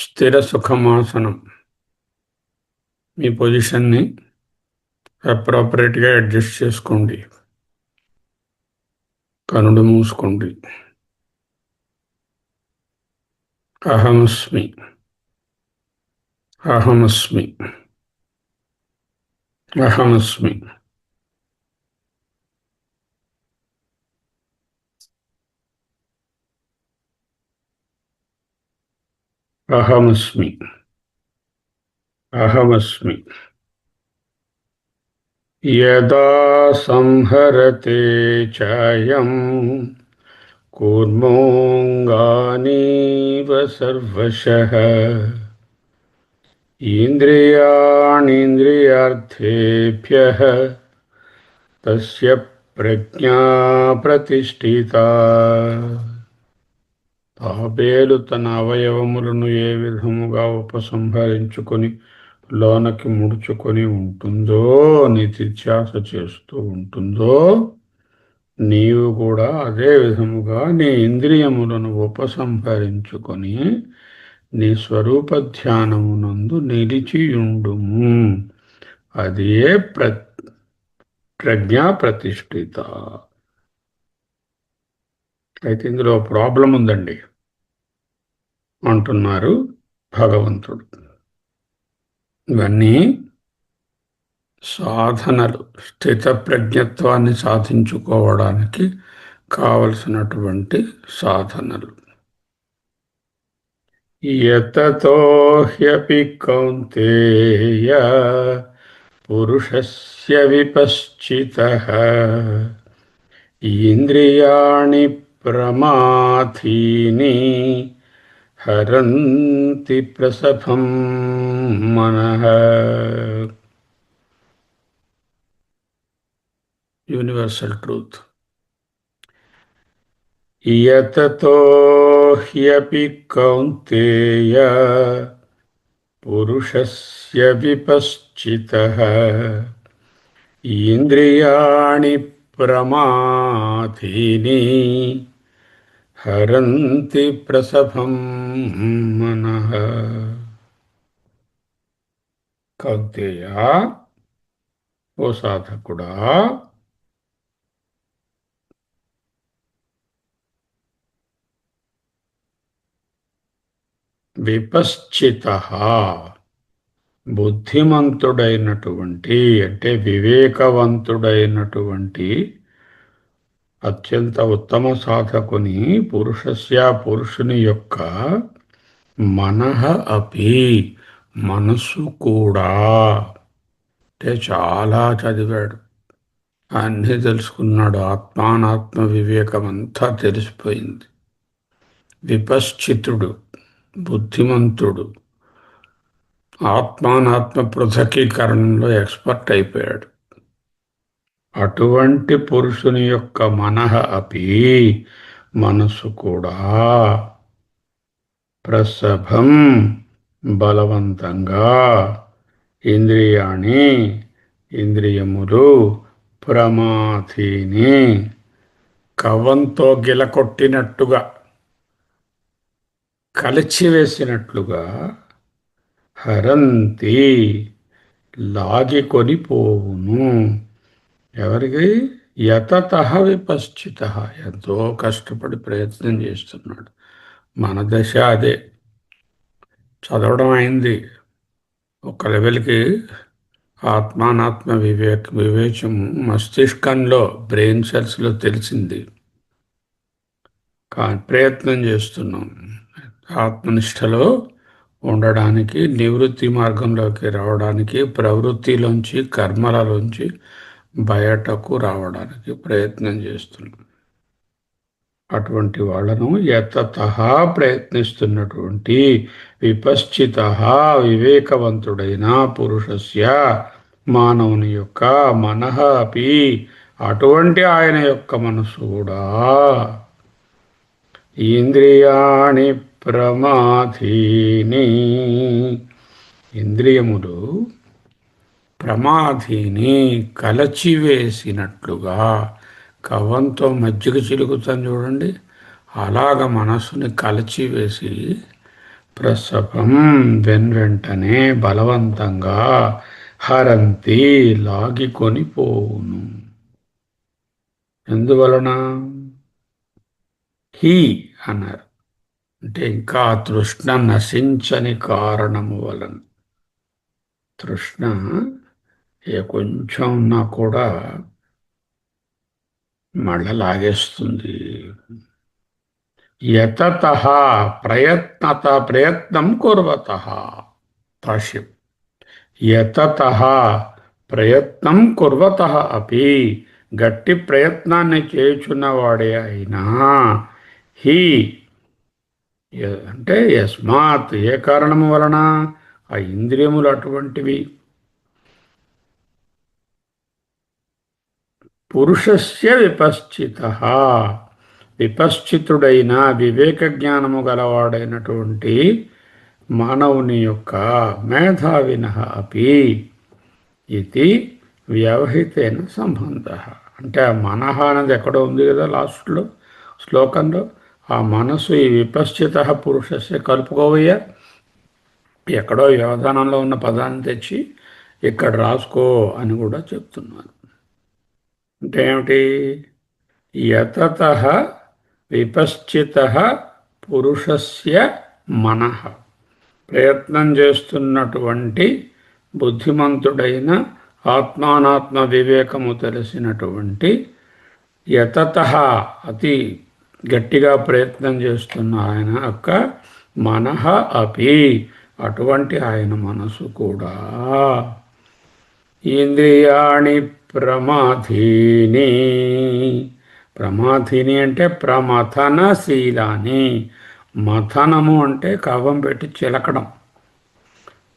స్థిర సుఖమాసనం. మీ పొజిషన్ని అప్రాపరేట్గా అడ్జస్ట్ చేసుకోండి. కనుడు మూసుకోండి. అహమస్మి, అహమస్మి, అహమస్మి. అహమస్మి, అహమస్మి. యదా సంహరతే చాయం కూర్మోంగానీవ సర్వశః ఇంద్రియాణీంద్రియార్థేభ్యః తస్య ప్రజ్ఞా ప్రతిష్ఠితా. తాబేలు తన అవయవములను ఏ విధముగా ఉపసంహరించుకొని లోనకి ముడుచుకొని ఉంటుందో, నిధిధ్యాస చేస్తూ ఉంటుందో, నీవు కూడా అదే విధముగా నీ ఇంద్రియములను ఉపసంహరించుకొని నీ స్వరూప ధ్యానమునందు నిలిచియుండుము. అదే ప్రజ్ఞా ప్రతిష్ఠిత. అయితే ఇందులో ప్రాబ్లం ఉందండి అంటున్నారు భగవంతుడు. ఇవన్నీ సాధనలు, స్థితప్రజ్ఞత్వాన్ని సాధించుకోవడానికి కావలసినటువంటి సాధనలు. యతతో హ్యపి కౌంతేయ పురుషస్య విపశ్చితః ఇంద్రియాణి ప్రమాథీని హరంతి ప్రసభం మనః. Universal truth. యతతో హ్యపి కౌంతేయ పురుషస్య విపశ్చితః ఇంద్రియాణి ప్రమాథీని హరంతి ప్రసభం మనః. కౌంతేయ, ఓ సాధకుడా, విపశ్చితః, బుద్ధిమంతుడైనటువంటి అంటే వివేకవంతుడైనటువంటి అత్యంత ఉత్తమ సాధకుని పురుషుని యొక్క మనః అపి, మనస్సు కూడా, అంటే చాలా చదివాడు, అన్నీ తెలుసుకున్నాడు, ఆత్మానాత్మ వివేకం అంతా తెలిసిపోయింది. విపశ్చితుడు, బుద్ధిమంతుడు, ఆత్మానాత్మ పృథకీకరణలో ఎక్స్పర్ట్ అయిపోయాడు. అటువంటి పురుషుని యొక్క మనః అపి, మనసు కూడా, ప్రసభం, బలవంతంగా, ఇంద్రియాణి, ఇంద్రియములు, ప్రమాథీని, కవంతో గిలకొట్టినట్టుగా, కలిచివేసినట్లుగా, హరంతి, లాగికొని పోవును. ఎవరికి? యతతః విపశ్చితః, ఎంతో కష్టపడి ప్రయత్నం చేస్తున్నాడు. మన దశ అదే. చదవడం అయింది, ఒక లెవెల్కి ఆత్మానాత్మ వివేచము మస్తిష్కంలో, బ్రెయిన్ సెల్స్లో తెలిసింది. కానీ ప్రయత్నం చేస్తున్నాం ఆత్మనిష్టలో ఉండడానికి, నివృత్తి మార్గంలోకి రావడానికి, ప్రవృత్తిలోంచి, కర్మలలోంచి బయటకు రావడానికి ప్రయత్నం చేస్తున్నాం. అటువంటి వాళ్ళను యతతః ప్రయత్నిస్తున్నటువంటి విపశ్చితః, వివేకవంతుడైన పురుషస్య, మానవుని యొక్క మనః అపి, అటువంటి ఆయన యొక్క మనసు కూడా, ఇంద్రియాణి ప్రమాథీని, ఇంద్రియములు ప్రమాథీని, కలచివేసినట్లుగా, కవంతో మజ్జిగ చిలుకుతాను చూడండి, అలాగ మనస్సుని కలచివేసి ప్రసవం వెంటనే బలవంతంగా హరంతి లాగికొని పోవును. ఎందువలన? హీ అన్నారు అంటే ఇంకా తృష్ణ నశించని కారణము వలన. తృష్ణ కొంచెం ఉన్నా కూడా మళ్ళా లాగేస్తుంది. యతతః ప్రయత్నం కుర్వతః. భాష్యం. యతతః ప్రయత్నం కుర్వతః అపి, గట్టి ప్రయత్నాన్ని చేయుచున్నవాడే అయినా, హి అంటే యస్మాత్ ఏ కారణము వలన? ఆ ఇంద్రియములు అటువంటివి. పురుషస్య విపశ్చితః విపశ్చితుడైన వివేక జ్ఞానము గలవాడైనటువంటి మానవుని యొక్క మేధావినః అపి ఇది వ్యవహితేన సంబంధ. అంటే ఆ మనః అనేది ఎక్కడో ఉంది కదా లాస్ట్లో శ్లోకంలో. ఆ మనసు ఈ విపశ్చిత పురుషస్య కలుపుకోవయ్యా. ఎక్కడో వ్యవధానంలో ఉన్న పదాన్ని తెచ్చి ఇక్కడ రాసుకో అని కూడా చెప్తున్నాను. అంటే ఏమిటి? యతతః విపశ్చితః పురుషస్య మనః, ప్రయత్నం చేస్తున్నటువంటి బుద్ధిమంతుడైన ఆత్మానాత్మ వివేకము తెలిసినటువంటి, యతతః అతి గట్టిగా ప్రయత్నం చేస్తున్న ఆయన యొక్క మనః అపి అటువంటి ఆయన మనసు కూడా ఇంద్రియాణి ప్రమాథీని. ప్రమాథీని అంటే ప్రమథనశీలాని. మథనము అంటే కవ్వం పెట్టి చిలకడం,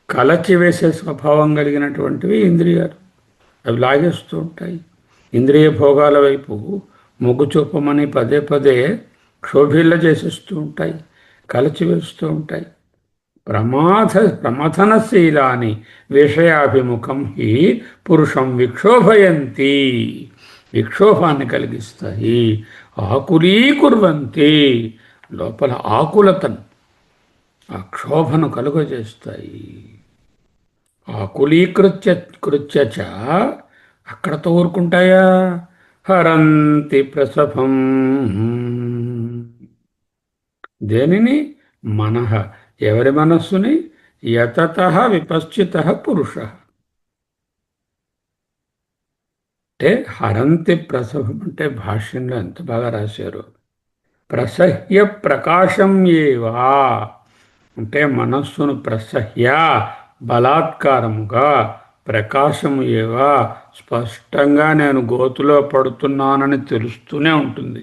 కలచివేసే స్వభావం కలిగినటువంటివి ఇంద్రియాలు. అవి లాగేస్తూ ఉంటాయి. ఇంద్రియ భోగాల వైపు మొగ్గు చూపమని పదే పదే క్షోభిల్ల చేసేస్తూ ఉంటాయి, కలచివేస్తూ ఉంటాయి. ప్రమథనశీలాని విషయాభిముఖం హి పురుషం విక్షోభయంతి, విక్షోభాన్ని కలిగిస్తాయి. ఆకులీకుర్వంతి, లోపల ఆకులతను ఆ క్షోభను కలుగజేస్తాయి. ఆకులీకృత్య అక్కడతో ఊరుకుంటాయా? హరంతి ప్రసభం. దేనిని? మనః, ఎవరి మనస్సుని? యతతః విపశ్చితః పురుష. అంటే హరంతి ప్రసభం అంటే భాష్యంలో ఎంత బాగా రాశారు. ప్రసహ్య ప్రకాశం ఏవా అంటే మనస్సును ప్రసహ్య బలాత్కారముగా, ప్రకాశము ఏవా స్పష్టంగా నేను గోతులో పడుతున్నానని తెలుస్తూనే ఉంటుంది.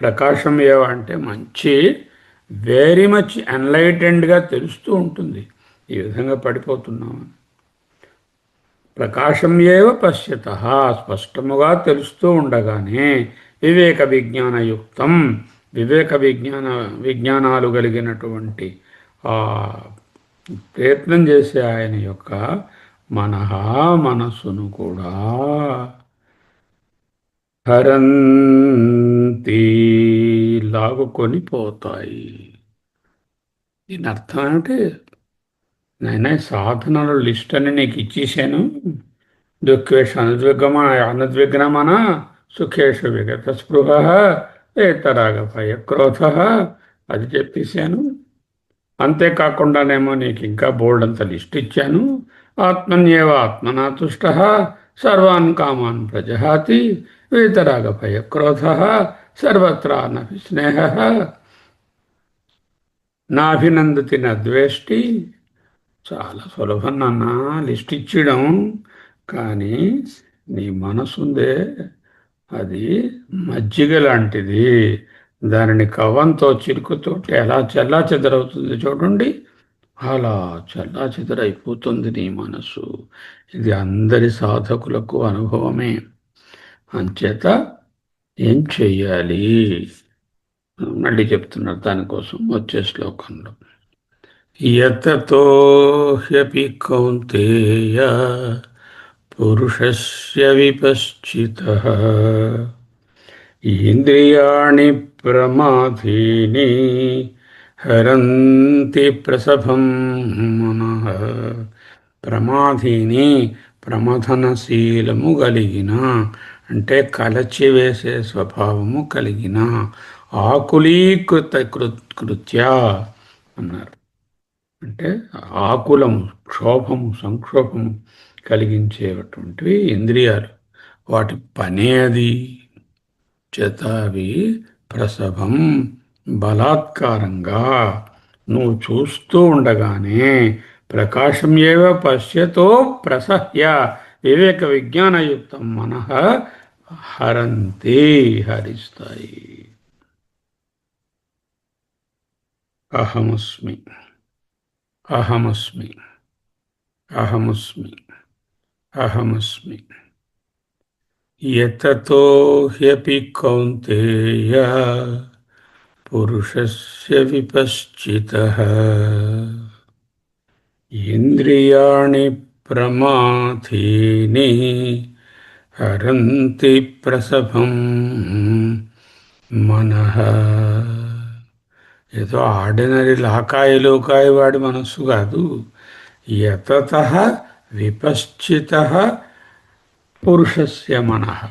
ప్రకాశం ఏవా అంటే మంచి వెరీ మచ్ ఎన్లైటెండ్గా తెలుస్తూ ఉంటుంది ఈ విధంగా పడిపోతున్నామని. ప్రకాశం ఏవ పశ్యత, స్పష్టముగా తెలుస్తూ ఉండగానే వివేక విజ్ఞానయుక్తం, విజ్ఞానాలు కలిగినటువంటి ఆ ప్రయత్నం చేసే ఆయన యొక్క మనస్సును కూడా హరంతి లాగుకొని పోతాయి. దీని అర్థం ఏమిటి? నేనే సాధనల లిస్ట్ అని నీకు ఇచ్చేసాను. దుఃఖేషు అనద్విగ్నమన, సుఖేషు విగత స్పృహ, ఏతరాగ భయ క్రోధ, అది చెప్పేశాను. అంతేకాకుండానేమో నీకు ఇంకా బోల్డ్ అంత లిస్ట్ ఇచ్చాను. ఆత్మన్యేవ ఆత్మనా తుష్ట, సర్వాన్ కామాన్ ప్రజహాతి, వీతరాగ భయ క్రోధ, సర్వత్రా నభి స్నేహ, నాభినందతి నద్వేష్టి. చాలా సులభం నాన్న లిస్ట్ ఇచ్చడం. కానీ నీ మనసుందే అది మజ్జిగ లాంటిది. దానిని కవ్వంతో చిరుకుతోటి ఎలా చెల్లా చెదరవుతుంది చూడండి, అలా చెల్లా చెదరైపోతుంది నీ మనసు. ఇది అందరి సాధకులకు అనుభవమే. అంచేత ఏం చెయ్యాలి మళ్ళీ చెప్తున్నారు దానికోసం వచ్చే శ్లోకంలో. యతతో హ్యపి కౌంతేయ పురుషస్య విపశ్చితః ఇంద్రియాణి ప్రమాథీని హరంతి ప్రసభం మనః. ప్రమాధిని ప్రమథనశీలము కలిగిన అంటే కలచివేసే స్వభావము కలిగిన ఆకులీకృత కృత్య అన్నారు. అంటే ఆకులము, క్షోభము, సంక్షోభము కలిగించేటువంటివి ఇంద్రియాలు. వాటి పనే అది. చేత అవి ప్రసవం బలాత్కారంగా నువ్వు చూస్తూ ఉండగానే ప్రకాశం ఏవ పశ్యతో ప్రసహ్య వివేక విజ్ఞానయుక్తం మనః హరంతి హరిస్తాయి. అహమస్మి అహమస్మి అహమస్మి అహమస్మి యతతో హ్యపి కౌంతేయ పురుషస్య విపశ్చితః ఇంద్రియాణి ప్రమాథీని హరంతి ప్రసభం మనః. ఏదో ఆర్డినరీ లాకాయి లోకాయి వాడి మనస్సు కాదు. యతతః విపశ్చితః పురుషస్య మనః.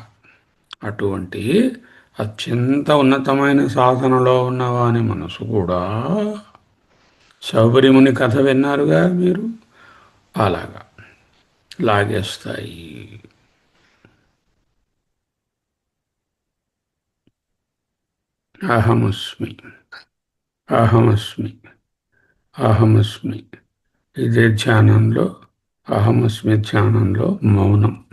అటువంటి అత్యంత ఉన్నతమైన సాధనలో ఉన్నవాని మనసు కూడా, శౌబరిముని కథ విన్నారుగా మీరు, అలాగా లాగేస్తాయి. అహమస్మి అహమస్మి అహమస్మి. ఇదే ధ్యానంలో, అహమస్మి ధ్యానంలో మౌనం.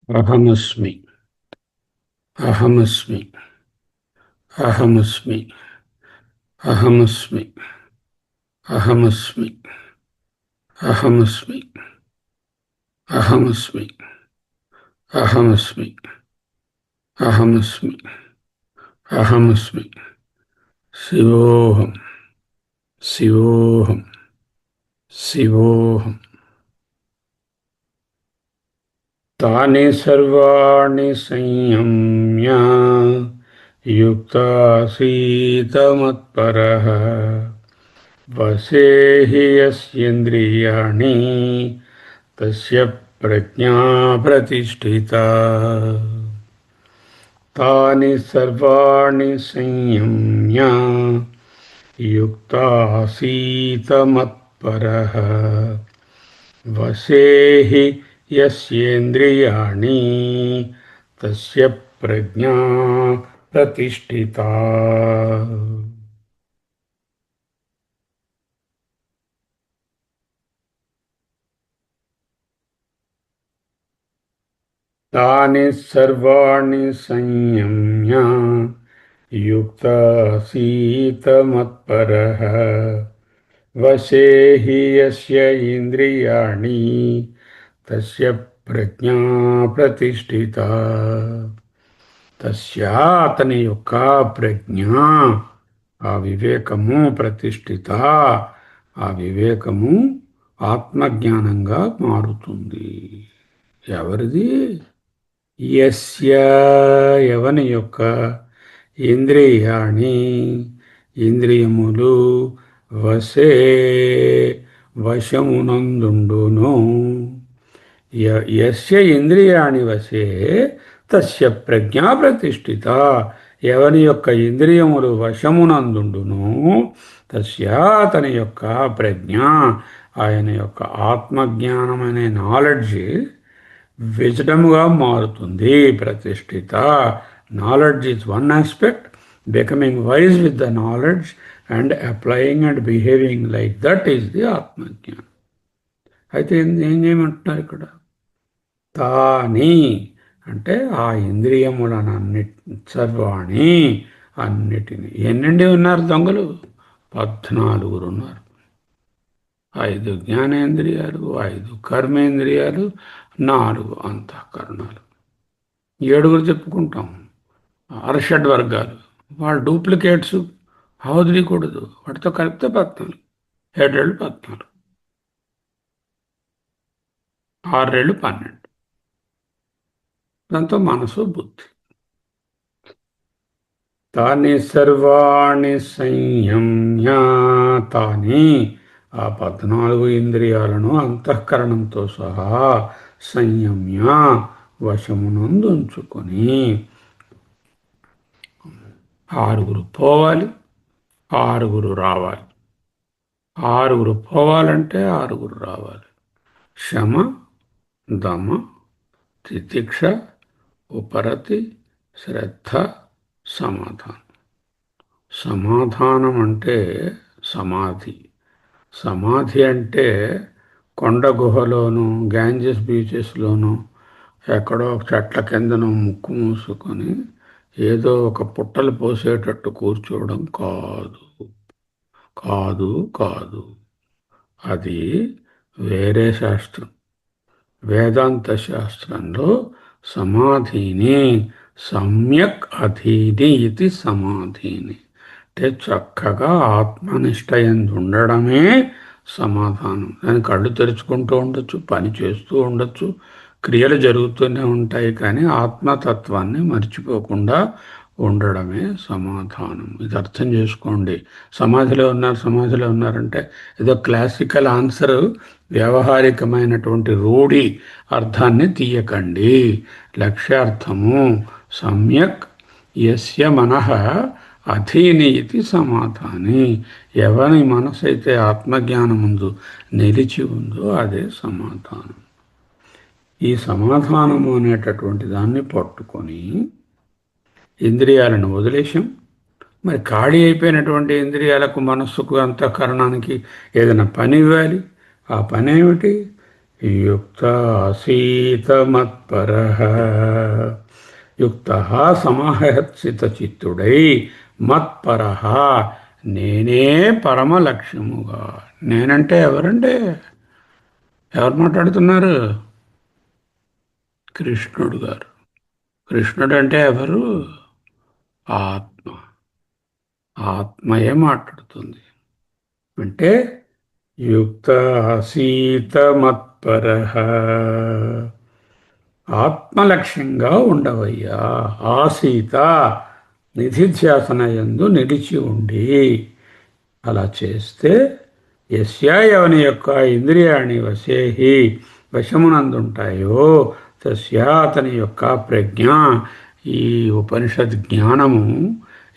అహమస్మి అహమస్మి అహమస్మి అహమస్మి అహమస్మి అహమస్మి అహమస్మి అహమస్మి అహమస్మి అహమస్మి. శివోహం శివోహం శివోహం. తాని సర్వాణి సంయమ్య యుక్తాసీత మత్పరః వసేహి యస్యేంద్రియాణి తస్య ప్రజ్ఞా ప్రతిష్ఠిత. తాని సర్వాణి సంయమ్య యుక్తాసీత మత్పరః వసేహి యస్యేంద్రియాణి తస్య ప్రజ్ఞా ప్రతిష్ఠిత. తాని సర్వాణి సంయమ్య యుక్తాసీత మత్పరః వశే హి యస్య ఇంద్రియాణి తస్య ప్రజ్ఞా ప్రతిష్ఠిత. తస్య అతని యొక్క ప్రజ్ఞ, ఆ వివేకము ప్రతిష్ఠిత, ఆ వివేకము ఆత్మజ్ఞానంగా మారుతుంది. ఎవరిది? యస్య ఎవని యొక్క ఇంద్రియాణి ఇంద్రియములు వశే వశమునందుండును. యస్య ఇంద్రియాణి వశే తస్య ప్రజ్ఞా ప్రతిష్ఠిత. ఎవని యొక్క ఇంద్రియములు వశమునందుండును తస్య అతని యొక్క ప్రజ్ఞ, ఆయన యొక్క ఆత్మజ్ఞానమనే నాలెడ్జ్ విజ్డమ్గా మారుతుంది. ప్రతిష్ఠిత. Knowledge is one aspect, becoming wise with the knowledge and applying and behaving like that is the ఆత్మజ్ఞానం. అయితే ఏం చేయమంటున్నారు ఇక్కడ? తాని అంటే ఆ ఇంద్రియములనన్నిటి సర్వాణి అన్నిటిని. ఎన్నండి ఉన్నారు దొంగలు? 14 ఉన్నారు. 5 జ్ఞానేంద్రియాలు, 5 కర్మేంద్రియాలు, 4 అంతఃకరణాలు. 7 చెప్పుకుంటాం. అర్షడ్ వర్గాలు వాళ్ళు డూప్లికేట్స్, అవధులీకూడదు. వాటితో కలిపితే 14. 7 14, 6 12. దాంతో మనసు బుద్ధి. తాని సర్వాణి సంయమ్య, తాని ఆ 14 ఇంద్రియాలను అంతఃకరణంతో సహా సంయమ్య వశమునందుంచుకొని 6 పోవాలి, 6 రావాలి. 6 పోవాలంటే 6 రావాలి. శమ, దమ, తితిక్ష, ఉపరతి, శ్రద్ధ, సమాధానం. సమాధానం అంటే సమాధి. సమాధి అంటే కొండ గుహలోను, గ్యాంజెస్ బీచెస్లోను, ఎక్కడో చెట్ల కిందను ముక్కు మూసుకొని ఏదో ఒక పుట్టలు పోసేటట్టు కూర్చోవడం కాదు. కాదు కాదు అది వేరే శాస్త్రం. వేదాంత శాస్త్రంలో సమాధిని సమ్యక్ అధీని ఇది సమాధిని అంటే చక్కగా ఆత్మనిష్టయందు ఉండడమే సమాధానం. దాని కళ్ళు తెరుచుకుంటూ ఉండొచ్చు, పని చేస్తూ ఉండొచ్చు, క్రియలు జరుగుతూనే ఉంటాయి, కానీ ఆత్మతత్వాన్ని మర్చిపోకుండా ఉండడమే సమాధానం. ఇది అర్థం చేసుకోండి. సమాధిలో ఉన్నారంటే ఏదో క్లాసికల్ ఆన్సర్, వ్యావహారికమైనటువంటి రూఢి అర్థాన్ని తీయకండి. లక్ష్యార్థము సమ్యక్ యస్య మనః అధీని ఇది సమాధాని. ఎవరి మనసు అయితే ఆత్మజ్ఞానముందు నిలిచి ఉందో అదే సమాధానం. ఈ సమాధానము అనేటటువంటి దాన్ని పట్టుకొని ఇంద్రియాలను వదిలేశాం. మరి ఖాళీ అయిపోయినటువంటి ఇంద్రియాలకు, మనస్సుకు, అంతఃకరణానికి ఏదైనా పని ఇవ్వాలి. ఆ పని ఏమిటి? యుక్త ఆసీత మత్పరః. యుక్త సమాహర్షిత చిత్తుడై మత్పరః నేనే పరమ లక్ష్యముగా. నేనంటే ఎవరంటే? ఎవరు మాట్లాడుతున్నారు? కృష్ణుడు గారు. కృష్ణుడు అంటే ఎవరు? ఆత్మ. ఆత్మయే మాట్లాడుతుంది. అంటే యుక్త ఆసీత మత్పరః ఆత్మలక్ష్యంగా ఉండవయ్యా. ఆసీత నిధిధ్యాసనయందు నిలిచి ఉండి అలా చేస్తే యస్య ఎవని యొక్క ఇంద్రియాణి వశేహి వశమునందుంటాయో తస్య అతని యొక్క ప్రజ్ఞ, ఈ ఉపనిషత్ జ్ఞానము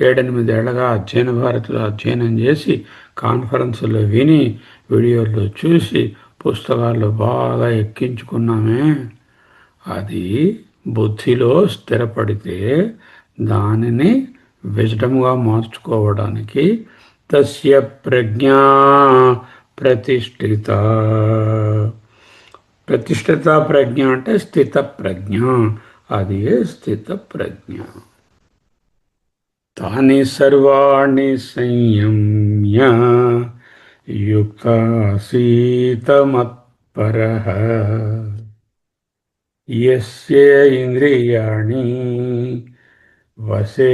7-8 ఏళ్లగా అధ్యయన భారతిలో అధ్యయనం చేసి, కాన్ఫరెన్సుల్లో విని, వీడియోల్లో చూసి, పుస్తకాల్లో బాగా ఎక్కించుకున్నామే, అది బుద్ధిలో స్థిరపడితే దానిని విజటముగా మార్చుకోవడానికి తస్య ప్రజ్ఞా ప్రతిష్ఠిత. ప్రతిష్ఠిత ప్రజ్ఞ అంటే స్థిత ప్రజ్ఞ, అది స్థిత ప్రజ్ఞ. తాని సర్వాణి సంయమ్య యుక్తాసీత మత్పరః యస్య ఇంద్రియాణి వశే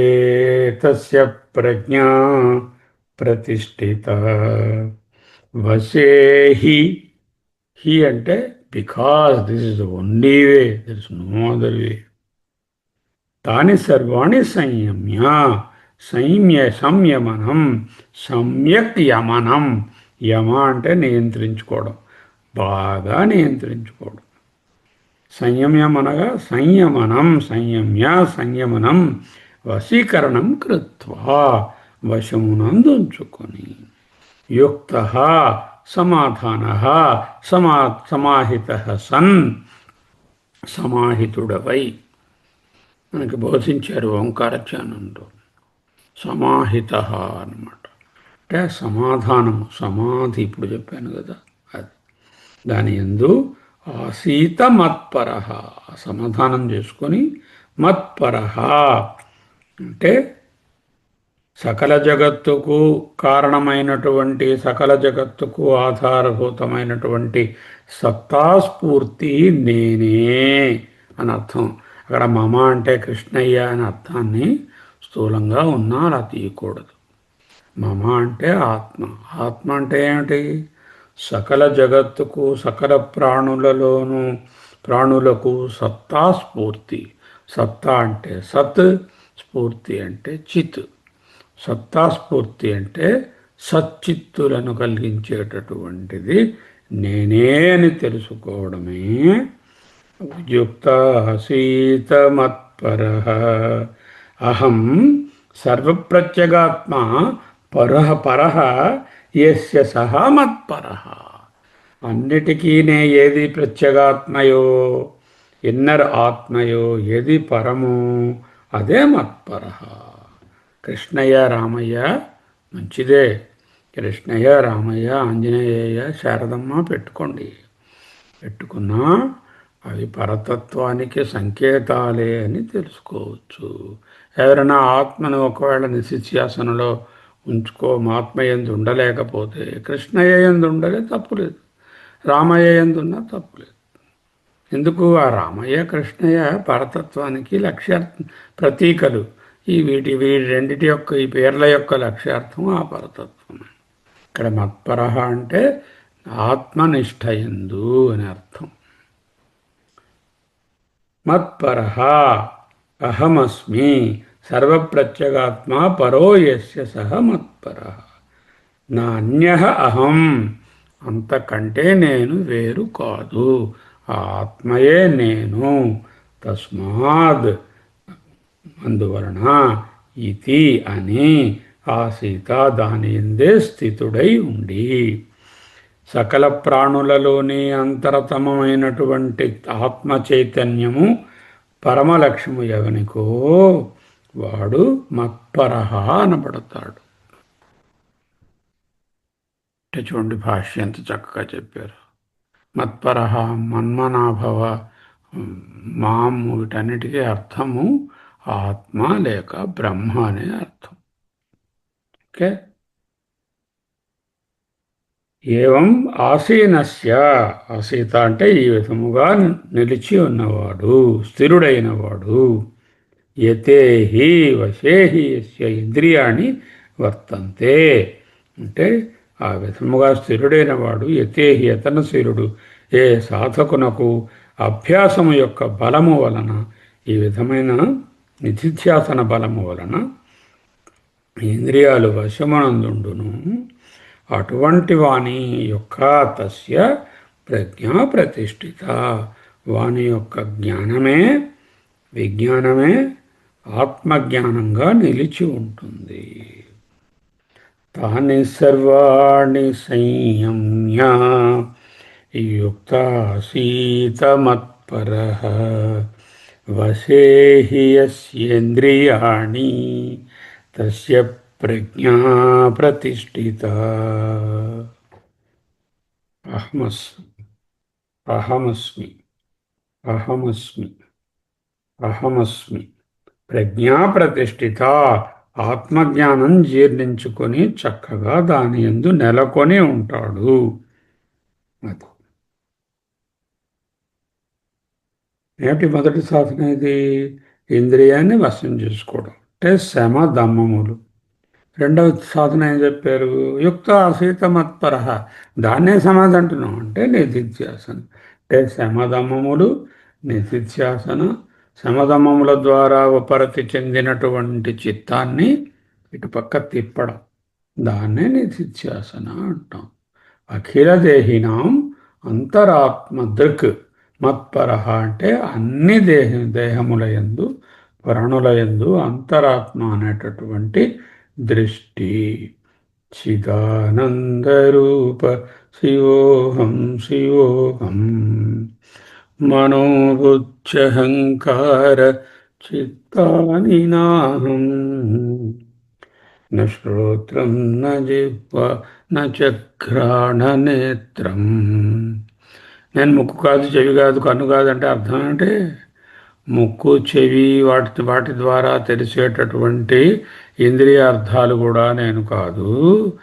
తస్య ప్రజ్ఞా ప్రతిష్ఠిత. వశే హి అంటే because this is the only way, there is no other way. తాని సర్వాణి సంయమ్య, సంయమనం, సమ్యక్ యమనం. యమ అంటే నియంత్రించుకోవడం, బాగా నియంత్రించుకోవడం. సంయమ్యం అనగా సంయమనం, సంయమ్య సంయమనం, వశీకరణం కృత్వా, వశమునందుంచుకొని. యుక్త సమాధాన సమాహిత సన్, సమాహితుడవై. మనకి బోధించారు ఓంకారధ్యానంలో సమాహిత అన్నమాట. అంటే సమాధానము, సమాధి ఇప్పుడు చెప్పాను కదా, అది దాని యందు ఆసీత మత్పరః, సమాధానం చేసుకొని మత్పరః అంటే సకల జగత్తుకు కారణమైనటువంటి, సకల జగత్తుకు ఆధారభూతమైనటువంటి సత్తాస్ఫూర్తి నేనే అని అర్థం. అక్కడ మమ అంటే కృష్ణయ్య అనే అర్థాన్ని స్థూలంగా ఉన్నా అలా తీయకూడదు. మమ అంటే ఆత్మ. ఆత్మ అంటే ఏమిటి? సకల జగత్తుకు, సకల ప్రాణులలోనూ, ప్రాణులకు సత్తా స్ఫూర్తి. సత్తా అంటే సత్, స్ఫూర్తి అంటే చిత్. సత్తా స్ఫూర్తి అంటే సచ్చిత్తులను కలిగించేటటువంటిది నేనే అని తెలుసుకోవడమే యుక్తాసీత మత్పరః. అహం సర్వప్రత్యేగాత్మ పరః యస్య సహ మత్పరః. అన్నిటికీ ఏది ప్రత్యేగాత్మయో, ఇన్నర్ ఆత్మయో, ఏది పరమో అదే మత్పరః. కృష్ణయ్య రామయ్య మంచిదే, కృష్ణయ్య రామయ్య ఆంజనేయ శారదమ్మ పెట్టుకోండి. పెట్టుకున్నా అవి పరతత్వానికి సంకేతాలే అని తెలుసుకోవచ్చు. ఎవరైనా ఆత్మను ఒకవేళ నిశిధ్యాసనలో ఆత్మ యందు ఉండలేకపోతే కృష్ణయ్య యందు ఉండలే, తప్పులేదు. రామయ్య యందు ఉన్నా తప్పులేదు. ఎందుకు? ఆ రామయ్య కృష్ణయ్య పరతత్వానికి లక్ష్యార్థం, ప్రతీకలు. వీటి రెండిటి యొక్క, ఈ పేర్ల యొక్క లక్ష్యార్థం ఆ పరతత్వమే. ఇక్కడ మత్పరః అంటే ఆత్మనిష్టయందు అని అర్థం. మత్పరః అహమస్మి సర్వప్రత్యేగాత్మ పరో యస్య సహ మత్పరః. నా అన్యః అహం, అంతకంటే నేను వేరు కాదు, ఆ ఆత్మయే నేను. తస్మాద్ అందువలన ఇతి అని ఆ సీత దాని ఎందే స్థితుడై ఉండి, సకల ప్రాణులలోని అంతరతమైనటువంటి ఆత్మ చైతన్యము పరమలక్ష్యము ఎవనికో వాడు మత్పరః అనబడతాడు. అంటే చూడండి భాష్యం ఎంత చక్కగా చెప్పారు. మత్పరః, మన్మనాభవ, మాం, వీటన్నిటికీ అర్థము ఆత్మ లేక బ్రహ్మ అనే అర్థం. ఓకే. ఏవం ఆసీనస్య, ఆసీత అంటే ఈ విధముగా నిలిచి ఉన్నవాడు, స్థిరుడైనవాడు. యతేహి వశేహి యస్య ఇంద్రియాణి వర్తంతే, అంటే ఆ విధముగా స్థిరుడైన వాడు, యతేహి యతనశీలుడు, ఏ సాధకునకు అభ్యాసము యొక్క బలము వలన, ఈ విధమైన నిధిధ్యాసన బలము వలన ఇంద్రియాలు వశమనందుండును, అటువంటి వాని యొక్క తస్య ప్రజ్ఞా ప్రతిష్ఠిత, వాని యొక్క జ్ఞానమే, విజ్ఞానమే ఆత్మజ్ఞానంగా నిలిచి ఉంటుంది. తాని సర్వాణి సంయమ్య యుక్తాసీత మత్పరః వశే హి యస్యేంద్రియాణి తస్య ప్రజ్ఞా ప్రతిష్ఠిత. అహమస్మి, అహమస్మి, అహమస్మి, అహమస్మి. ప్రజ్ఞా ప్రతిష్ఠిత. ఆత్మజ్ఞానం జీర్ణించుకొని చక్కగా దాని యందు నెలకొని ఉంటాడు. అది ఏమిటి మొదటి సాధన? ఇది ఇంద్రియాన్ని వశం చేసుకోవడం అంటే శమ దమ్మములు. రెండవ సాధన ఏం చెప్పారు? యుక్త అసీత మత్పర. దాన్నే సమాధి అంటున్నాం అంటే నిధిధ్యాసన. అంటే శమదమములు, నిధిధ్యాసన. శమదమముల ద్వారా ఉపరతి చెందినటువంటి చిత్తాన్ని ఇటుపక్క తిప్పడం, దాన్నే నిధిధ్యాసన అంటాం. అఖిల దేహినాం అంతరాత్మ దృక్ మత్పర అంటే అన్ని దేహముల యందు, ప్రాణుల యందు అంతరాత్మ అనేటటువంటి దృష్టి. చిదానందరూప శివోహం శివోహం మనోబుద్ధ్యహంకార చిత్తాని నాహం న శ్రోత్రం న జిహ్వ న చఘ్రాణనేత్రం. నేను ముక్కు కాదు, చెవి కాదు, కన్ను కాదు అంటే అర్థం అంటే ముక్కు చెవి వాటి ద్వారా తెలిసేటటువంటి ఇంద్రియార్థాలు కూడా నేను కాదు.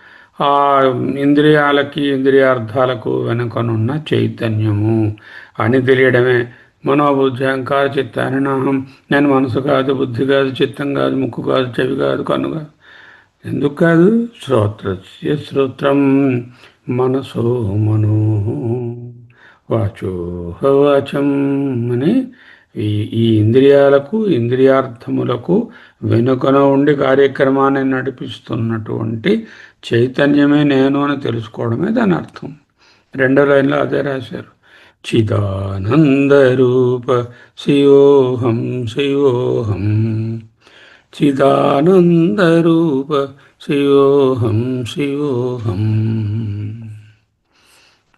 ఆ ఇంద్రియాలకి ఇంద్రియార్థాలకు వెనుకనున్న చైతన్యము అని తెలియడమే. మనోబుద్ధి అహంకార చిత్తాని నాహం. నేను మనసు కాదు, బుద్ధి కాదు, చిత్తం కాదు, ముక్కు కాదు, చెవి కాదు, కన్ను కాదు. ఎందుకు కాదు? శ్రోత్రస్య శ్రోత్రం మనసో మనో వాచోహవాచం అని ఈ ఇంద్రియాలకు ఇంద్రియార్థములకు వెనుకన ఉండి కార్యక్రమాన్ని నడిపిస్తున్నటువంటి చైతన్యమే నేను అని తెలుసుకోవడమే దాని అర్థం. రెండో లైన్లో అదే రాశారు. చిదానందరూప శివోహం శివోహం. చిదానందరూప శివోహం శివోహం.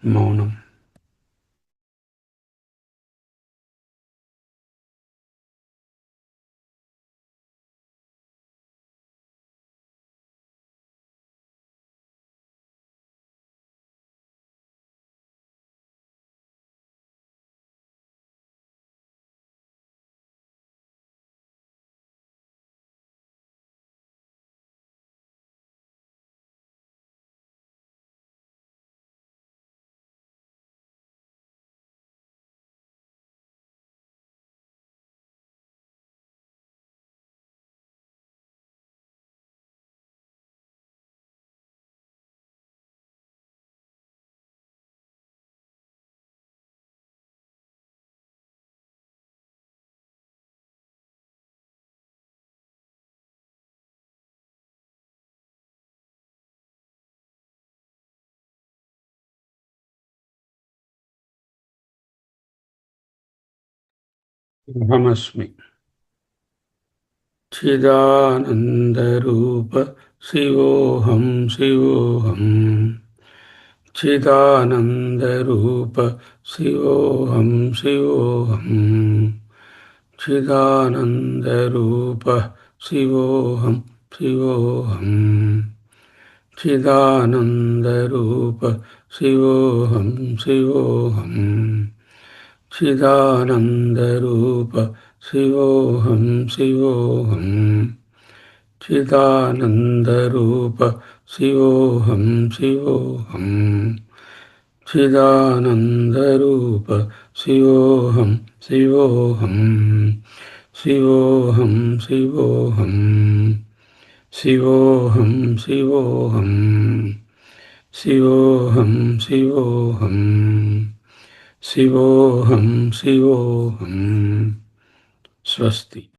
మౌనం. అహమస్మి. చిదానందరూప శివోహం శివోహం. చిదానందరూప శివోహం శివోహం. చిదానందరూప శివోహం శివోహం. చిదానందరూప శివోహం శివోహం. చిదానందరూప శివోహం శివోహం. చిదానందరూప శివోహం శివోహం. చిదానందరూప శివోహం శివోహం. శివోహం శివోహం. శివోహం శివోహం. శివోహం శివోహం. శివోహం శివోహం. స్వస్తి.